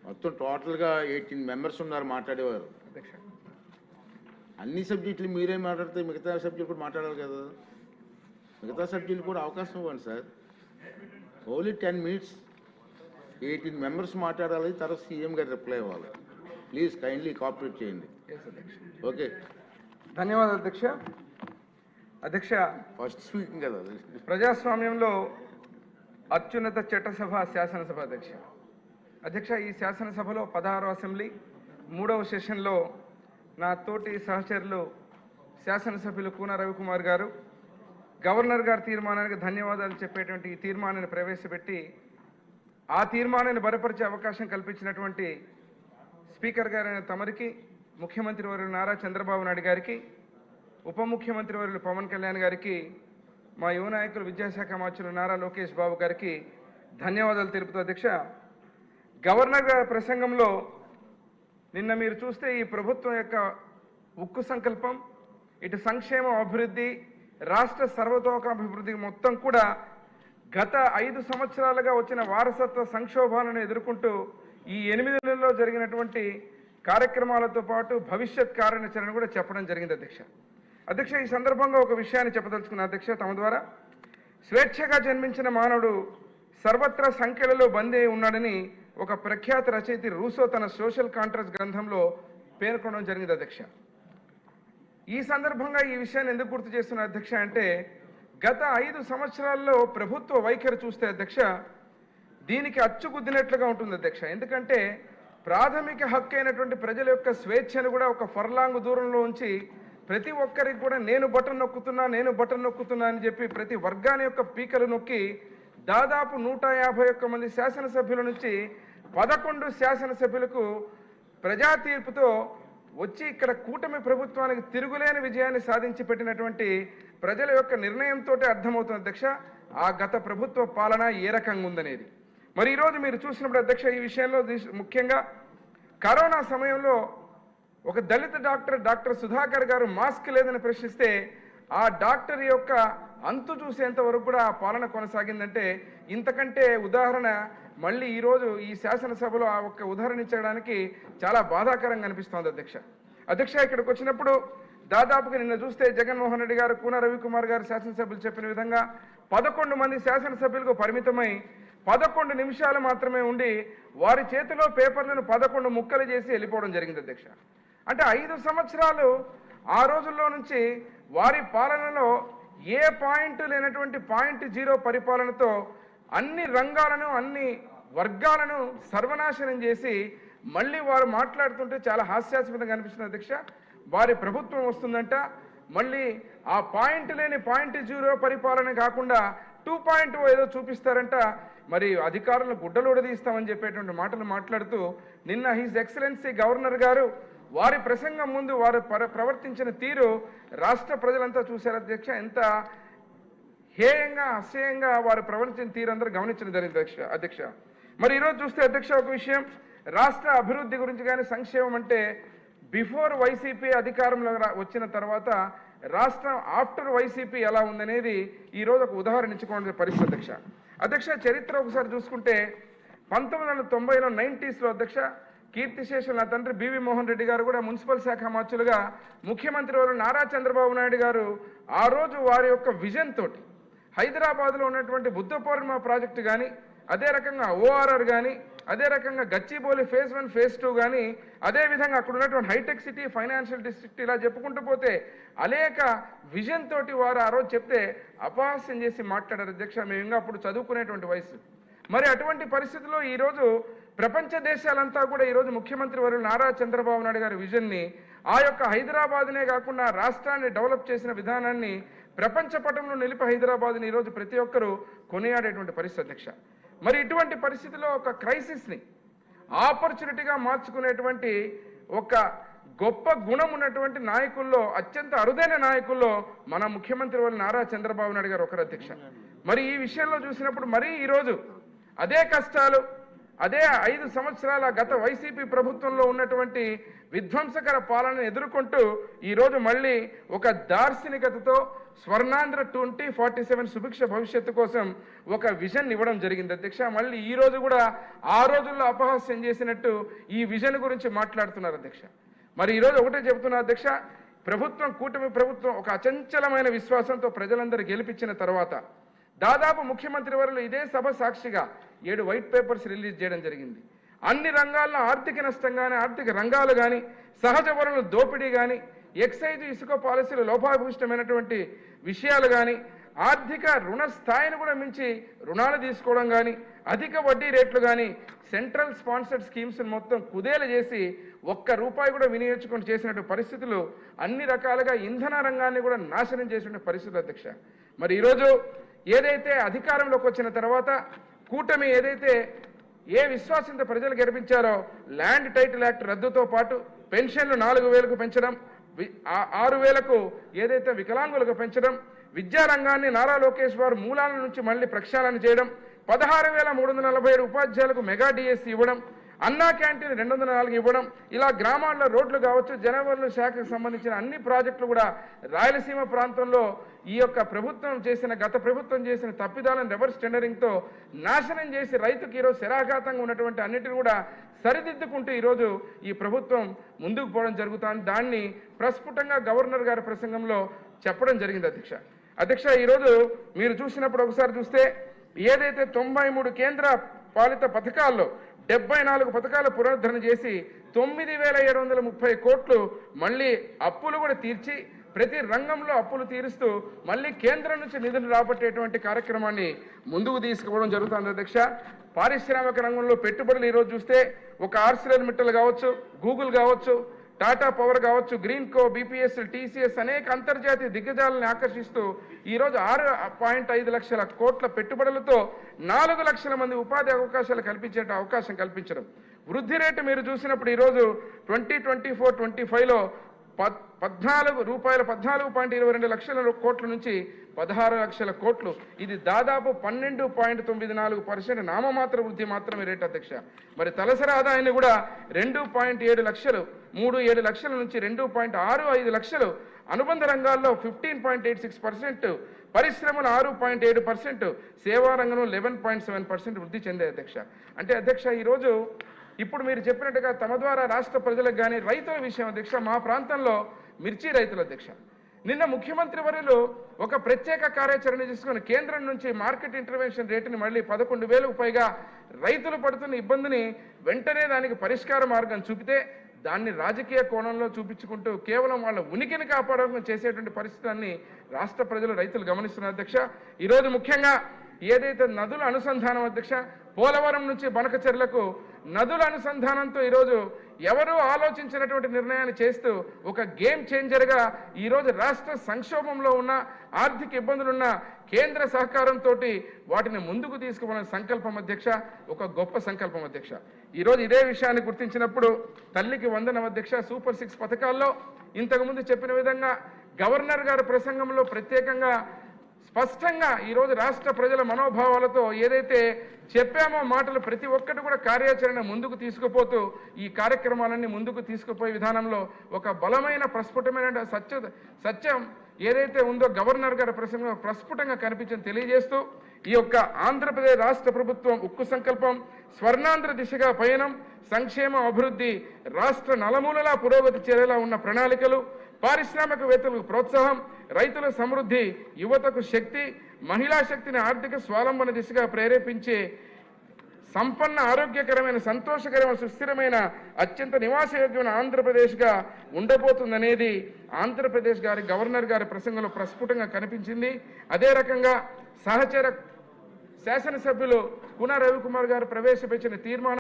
మొత్తం టోటల్గా 18 మెంబర్స్ ఉన్నారు మాట్లాడేవారు. అన్ని సబ్జెక్టులు మీరే మాట్లాడితే మిగతా సబ్జెక్టులు కూడా మాట్లాడాలి కదా. మిగతా సబ్జెక్టులు కూడా అవకాశం ఇవ్వండి సార్. ఓన్లీ 10 minutes 18 మెంబర్స్ మాట్లాడాలి. తర్వాత సీఎం గారు రిప్లై ఇవ్వాలి. ప్లీజ్ కైండ్లీ కోఆపరేట్ చేయండి. ఓకే, ధన్యవాదాలు అధ్యక్ష. అధ్యక్ష, ఫస్ట్ స్పీకింగ్ కదా. ప్రజాస్వామ్యంలో అత్యున్నత చట్టసభ శాసనసభ అధ్యక్ష. అధ్యక్ష, ఈ శాసనసభలో 16వ అసెంబ్లీ 3వ సెషన్లో నా తోటి సహచరులు శాసనసభ్యులు కూన రవికుమార్ గారు గవర్నర్ గారి తీర్మానానికి ధన్యవాదాలు చెప్పేటువంటి ఈ తీర్మానాన్ని ప్రవేశపెట్టి ఆ తీర్మానాన్ని బలపరిచే అవకాశం కల్పించినటువంటి స్పీకర్ గారైన తమరికి, ముఖ్యమంత్రి వర్యులు నారా చంద్రబాబు నాయుడు గారికి, ఉప ముఖ్యమంత్రి వర్యులు పవన్ కళ్యాణ్ గారికి, మా యువ నాయకులు విద్యాశాఖ మంత్రులు నారా లోకేష్ బాబు గారికి ధన్యవాదాలు తెలుపుతూ అధ్యక్ష, గవర్నర్ గారి ప్రసంగంలో నిన్న మీరు చూస్తే ఈ ప్రభుత్వం యొక్క ఉక్కు సంకల్పం, ఇటు సంక్షేమం, అభివృద్ధి, రాష్ట్ర సర్వతోముఖాభివృద్ధికి మొత్తం కూడా గత 5 సంవత్సరాలుగా వచ్చిన వారసత్వ సంక్షోభాలను ఎదుర్కొంటూ ఈ 8 నెలల్లో జరిగినటువంటి కార్యక్రమాలతో పాటు భవిష్యత్ కార్యాచరణ కూడా చెప్పడం జరిగింది అధ్యక్ష. అధ్యక్ష, ఈ సందర్భంగా ఒక విషయాన్ని చెప్పదలుచుకున్న అధ్యక్ష, తమ ద్వారా స్వేచ్ఛగా జన్మించిన మానవుడు సర్వత్రా సంఖ్యలలో బందీ ఉన్నాడని ఒక ప్రఖ్యాత రచయిత రూసో తన సోషల్ కాంట్రాక్ట్ గ్రంథంలో పేర్కొనడం జరిగింది అధ్యక్ష. ఈ సందర్భంగా ఈ విషయాన్ని ఎందుకు గుర్తు చేస్తున్న అధ్యక్ష అంటే, గత 5 సంవత్సరాల్లో ప్రభుత్వ వైఖరి చూస్తే అధ్యక్ష దీనికి అచ్చుగుద్దినట్లుగా ఉంటుంది అధ్యక్ష. ఎందుకంటే ప్రాథమిక హక్కు అయినటువంటి ప్రజల యొక్క స్వేచ్ఛను కూడా ఒక ఫర్లాంగ్ దూరంలో ఉంచి ప్రతి ఒక్కరికి కూడా నేను బటన్ నొక్కుతున్నా అని చెప్పి ప్రతి వర్గాని యొక్క పీకలు నొక్కి దాదాపు 151 మంది శాసనసభ్యుల నుంచి 11 శాసనసభ్యులకు ప్రజా తీర్పుతో వచ్చి ఇక్కడ కూటమి ప్రభుత్వానికి తిరుగులేని విజయాన్ని సాధించి పెట్టినటువంటి ప్రజల యొక్క నిర్ణయంతో అర్థమవుతుంది అధ్యక్ష ఆ గత ప్రభుత్వ పాలన ఏ రకంగా ఉందనేది. మరి ఈరోజు మీరు చూసినప్పుడు అధ్యక్ష ఈ విషయంలో ముఖ్యంగా కరోనా సమయంలో ఒక దళిత డాక్టర్ సుధాకర్ గారు మాస్క్ లేదని ప్రశ్నిస్తే ఆ డాక్టర్ యొక్క అంతు చూసేంత వరకు కూడా ఆ పాలన కొనసాగిందంటే ఇంతకంటే ఉదాహరణ మళ్ళీ ఈరోజు ఈ శాసనసభలో ఆ ఒక్క ఉదాహరణ ఇచ్చడానికి చాలా బాధాకరంగా అనిపిస్తోంది అధ్యక్ష. ఇక్కడికి వచ్చినప్పుడు దాదాపుగా నిన్న చూస్తే జగన్మోహన్ రెడ్డి గారు, కూన రవికుమార్ గారు శాసనసభ్యులు చెప్పిన విధంగా 11 మంది శాసనసభ్యులకు పరిమితమై 11 నిమిషాలు మాత్రమే ఉండి వారి చేతిలో పేపర్లను 11 ముక్కలు చేసి వెళ్ళిపోవడం జరిగింది అధ్యక్ష. అంటే 5 సంవత్సరాలు ఆ రోజుల్లో నుంచి వారి పాలనలో ఏ పాయింట్ లేనటువంటి .0 పరిపాలనతో అన్ని రంగాలను, అన్ని వర్గాలను సర్వనాశనం చేసి మళ్ళీ వారు మాట్లాడుతుంటే చాలా హాస్యాస్పదంగా అనిపిస్తుంది అధ్యక్ష. వారి ప్రభుత్వం వస్తుందంట, మళ్ళీ ఆ పాయింట్ లేని .0 పరిపాలన కాకుండా 2.0 ఏదో చూపిస్తారంట, మరి అధికారులను గుడ్డలు ఉడదీస్తామని చెప్పేటువంటి మాటలు మాట్లాడుతూ నిన్న హిజ్ ఎక్సలెన్సీ గవర్నర్ గారు వారి ప్రసంగం ముందు వారు ప్రవర్తించిన తీరు రాష్ట్ర ప్రజలంతా చూశారు అధ్యక్ష. ఎంత హేయంగా, అసహ్యంగా వారు ప్రవర్తించిన తీరు అందరూ గమనించడం జరిగింది అధ్యక్ష. మరి ఈరోజు చూస్తే అధ్యక్ష ఒక విషయం, రాష్ట్ర అభివృద్ధి గురించి కానీ సంక్షేమం అంటే బిఫోర్ వైసీపీ అధికారంలో వచ్చిన తర్వాత రాష్ట్రం ఆఫ్టర్ వైసీపీ ఎలా ఉందనేది ఈరోజు ఒక ఉదాహరణ ఇచ్చుకోవాల్సిన పరిస్థితి అధ్యక్ష. చరిత్ర ఒకసారి చూసుకుంటే 1990లో 90స్లో అధ్యక్ష కీర్తిశేషులు నా తండ్రి బివి మోహన్ రెడ్డి గారు కూడా మున్సిపల్ శాఖ మంత్రులుగా ముఖ్యమంత్రి వారు నారా చంద్రబాబు నాయుడు గారు ఆ రోజు వారి యొక్క విజన్ తోటి హైదరాబాద్లో ఉన్నటువంటి బుద్ధ పౌర్ణిమ ప్రాజెక్టు కానీ, అదే రకంగా ORR కానీ, అదే రకంగా గచ్చిబౌలి phase 1 phase 2 కానీ, అదేవిధంగా అక్కడ ఉన్నటువంటి హైటెక్ సిటీ, ఫైనాన్షియల్ డిస్ట్రిక్ట్ ఇలా చెప్పుకుంటూ పోతే అనేక విజన్ తోటి వారు ఆ రోజు చెప్తే అపహాస్యం చేసి మాట్లాడారు అధ్యక్ష. మేము ఇంకా అప్పుడు చదువుకునేటువంటి వయసు. మరి అటువంటి పరిస్థితుల్లో ఈరోజు ప్రపంచ దేశాలంతా కూడా ఈరోజు ముఖ్యమంత్రి వర్యులు నారా చంద్రబాబు నాయుడు గారి విజన్ని, ఆ యొక్క హైదరాబాద్నే కాకుండా రాష్ట్రాన్ని డెవలప్ చేసిన విధానాన్ని ప్రపంచ పటంలో నిలిపి హైదరాబాద్ని ఈరోజు ప్రతి ఒక్కరూ కొనియాడేటువంటి పరిస్థితి అధ్యక్ష. మరి ఇటువంటి పరిస్థితిలో ఒక క్రైసిస్ని ఆపర్చునిటీగా మార్చుకునేటువంటి ఒక గొప్ప గుణం ఉన్నటువంటి నాయకుల్లో, అత్యంత అరుదైన నాయకుల్లో మన ముఖ్యమంత్రి వర్యులు నారా చంద్రబాబు నాయుడు గారు ఒకరు అధ్యక్ష. మరి ఈ విషయంలో చూసినప్పుడు మరీ ఈరోజు అదే కష్టాలు, అదే 5 సంవత్సరాల గత వైసీపీ ప్రభుత్వంలో ఉన్నటువంటి విధ్వంసకర పాలనను ఎదుర్కొంటూ ఈరోజు మళ్ళీ ఒక దార్శనికతతో స్వర్ణాంధ్ర 2047 సుభిక్ష భవిష్యత్తు కోసం ఒక విజన్ ఇవ్వడం జరిగింది అధ్యక్ష. మళ్ళీ ఈ రోజు కూడా ఆ రోజుల్లో అపహాస్యం చేసినట్టు ఈ విజన్ గురించి మాట్లాడుతున్నారు అధ్యక్ష. మరి ఈరోజు ఒకటే చెబుతున్నా అధ్యక్ష, ప్రభుత్వం కూటమి ప్రభుత్వం ఒక అచంచలమైన విశ్వాసంతో ప్రజలందరూ గెలిపించిన తర్వాత దాదాపు ముఖ్యమంత్రి వర్యులు ఇదే సభ సాక్షిగా 7 వైట్ పేపర్స్ రిలీజ్ చేయడం జరిగింది. అన్ని రంగాల్లో ఆర్థిక నష్టం కానీ, ఆర్థిక రంగాలు కానీ, సహజ వనరుల దోపిడీ కానీ, ఎక్సైజ్ ఇసుక పాలసీలు లోపభూయిష్టమైనటువంటి విషయాలు కానీ, ఆర్థిక రుణ స్థాయిని కూడా మించి రుణాలు తీసుకోవడం కానీ, అధిక వడ్డీ రేట్లు కానీ, సెంట్రల్ స్పాన్సర్డ్ స్కీమ్స్ మొత్తం కుదేలు చేసి ₹1 కూడా వినియోగించుకొని చేసినట్టు పరిస్థితులు, అన్ని రకాలుగా ఇంధన రంగాన్ని కూడా నాశనం చేసిన పరిస్థితులు అధ్యక్ష. మరి ఈరోజు ఏదైతే అధికారంలోకి వచ్చిన తర్వాత కూటమి ఏదైతే ఏ విశ్వాసంతో ప్రజలు గెలిపించారో ల్యాండ్ టైటిల్ యాక్ట్ రద్దుతో పాటు పెన్షన్లు 4,000కు పెంచడం, 6,000కు ఏదైతే వికలాంగులకు పెంచడం, విద్యారంగాన్ని నారా లోకేష్ వారు మూలాల నుంచి మళ్ళీ ప్రక్షాళన చేయడం, 16,347 ఉపాధ్యాయులకు మెగా డిఎస్సి ఇవ్వడం, అన్నా క్యాంటీన్ 204 ఇవ్వడం, ఇలా గ్రామాల్లో రోడ్లు కావచ్చు, జనవనరుల శాఖకు సంబంధించిన అన్ని ప్రాజెక్టులు కూడా రాయలసీమ ప్రాంతంలో ఈ యొక్క గత ప్రభుత్వం చేసిన తప్పిదాలను రివర్స్ టెండరింగ్తో నాశనం చేసి రైతుకి ఈరోజు శరాఘాతంగా ఉన్నటువంటి అన్నిటిని కూడా సరిదిద్దుకుంటూ ఈరోజు ఈ ప్రభుత్వం ముందుకు పోవడం జరుగుతుంది. దాన్ని ప్రస్ఫుటంగా గవర్నర్ గారి ప్రసంగంలో చెప్పడం జరిగింది అధ్యక్ష. ఈరోజు మీరు చూసినప్పుడు ఒకసారి చూస్తే ఏదైతే 93 కేంద్ర పాలిత పథకాల్లో 74 పథకాల పునరుద్ధరణ చేసి 9,730 కోట్లు మళ్ళీ అప్పులు కూడా తీర్చి ప్రతి రంగంలో అప్పులు తీరుస్తూ మళ్ళీ కేంద్రం నుంచి నిధులు రాబట్టేటువంటి కార్యక్రమాన్ని ముందుకు తీసుకుపోవడం జరుగుతుంది అధ్యక్ష. పారిశ్రామిక రంగంలో పెట్టుబడులు ఈరోజు చూస్తే ఒక ఆర్సిలర్ కావచ్చు, గూగుల్ కావచ్చు, టాటా పవర్ కావచ్చు, గ్రీన్కో, బీపీఎస్, టీసీఎస్ అనేక అంతర్జాతీయ దిగ్గజాలను ఆకర్షిస్తూ ఈరోజు 6.5 లక్షల కోట్ల పెట్టుబడులతో 4 లక్షల మంది ఉపాధి అవకాశాలు కల్పించే అవకాశం కల్పించడం. వృద్ధి రేటు మీరు చూసినప్పుడు ఈరోజు 2024-25లో ₹14.22 లక్షల కోట్ల నుంచి 16 లక్షల కోట్లు, ఇది దాదాపు 12.94% నామమాత్ర వృద్ధి మాత్రమే రేటు అధ్యక్ష. మరి తలసరి ఆదాయాన్ని కూడా 2.7 లక్షలు, 3.7 లక్షల నుంచి 2.65 లక్షలు, అనుబంధ రంగాల్లో 15.86%, పరిశ్రమలు 6.7%, సేవా రంగంలో 11.7% వృద్ధి చెందే అధ్యక్ష. అంటే అధ్యక్ష ఈరోజు ఇప్పుడు మీరు చెప్పినట్టుగా తమ ద్వారా రాష్ట్ర ప్రజలకు కానీ రైతుల విషయం అధ్యక్ష, మా ప్రాంతంలో మిర్చి రైతుల అధ్యక్ష నిన్న ముఖ్యమంత్రి వర్యులు ఒక ప్రత్యేక కార్యాచరణ తీసుకుని కేంద్రం నుంచి మార్కెట్ ఇంటర్వెన్షన్ రేటుని మళ్ళీ 11,000కు పైగా రైతులు పడుతున్న ఇబ్బందిని వెంటనే దానికి పరిష్కార మార్గం చూపితే దాన్ని రాజకీయ కోణంలో చూపించుకుంటూ కేవలం వాళ్ళ ఉనికిని కాపాడడం చేసేటువంటి పరిస్థితులన్నీ రాష్ట్ర ప్రజలు రైతులు గమనిస్తున్నారు అధ్యక్ష. ఈరోజు ముఖ్యంగా ఏదైతే నదుల అనుసంధానం అధ్యక్ష, పోలవరం నుంచి బనకచెర్లకు నదుల అనుసంధానంతో ఈరోజు ఎవరూ ఆలోచించినటువంటి నిర్ణయాన్ని చేస్తూ ఒక గేమ్ చేంజర్గా ఈరోజు రాష్ట్ర సంక్షోభంలో ఉన్న, ఆర్థిక ఇబ్బందులున్న కేంద్ర సహకారంతో వాటిని ముందుకు తీసుకుపోయిన సంకల్పం అధ్యక్ష, ఒక గొప్ప సంకల్పం అధ్యక్ష. ఈరోజు ఇదే విషయాన్ని గుర్తించినప్పుడు తల్లికి వందనం అధ్యక్ష, సూపర్ 6 పథకాల్లో ఇంతకుముందు చెప్పిన విధంగా గవర్నర్ గారి ప్రసంగంలో ప్రత్యేకంగా స్పష్టంగా ఈరోజు రాష్ట్ర ప్రజల మనోభావాలతో ఏదైతే చెప్పామో మాటలు ప్రతి ఒక్కటి కూడా కార్యాచరణ ముందుకు తీసుకుపోతూ ఈ కార్యక్రమాలన్నీ ముందుకు తీసుకుపోయే విధానంలో ఒక బలమైన ప్రస్ఫుటమైన సత్యం ఏదైతే ఉందో గవర్నర్ గారి ప్రసంగంలో ప్రస్ఫుటంగా కనిపించింది తెలియజేస్తూ ఈ యొక్క ఆంధ్రప్రదేశ్ రాష్ట్ర ప్రభుత్వం ఉక్కు సంకల్పం, స్వర్ణాంధ్ర దిశగా పయనం, సంక్షేమ అభివృద్ధి, రాష్ట్ర నలుమూలలా పురోగతి చేరేలా ఉన్న ప్రణాళికలు, పారిశ్రామికవేత్తలకు ప్రోత్సాహం, రైతుల సమృద్ధి, యువతకు శక్తి, మహిళా శక్తిని ఆర్థిక స్వావలంబన దిశగా ప్రేరేపించే సంపన్న, ఆరోగ్యకరమైన, సంతోషకరమైన, సుస్థిరమైన, అత్యంత నివాసయోగ్యమైన ఆంధ్రప్రదేశ్గా ఉండబోతుందనేది ఆంధ్రప్రదేశ్ గవర్నర్ గారి ప్రసంగంలో ప్రస్ఫుటంగా కనిపించింది. అదే రకంగా సహచర శాసనసభ్యులు కూన రవికుమార్ గారు ప్రవేశపెట్టిన తీర్మానం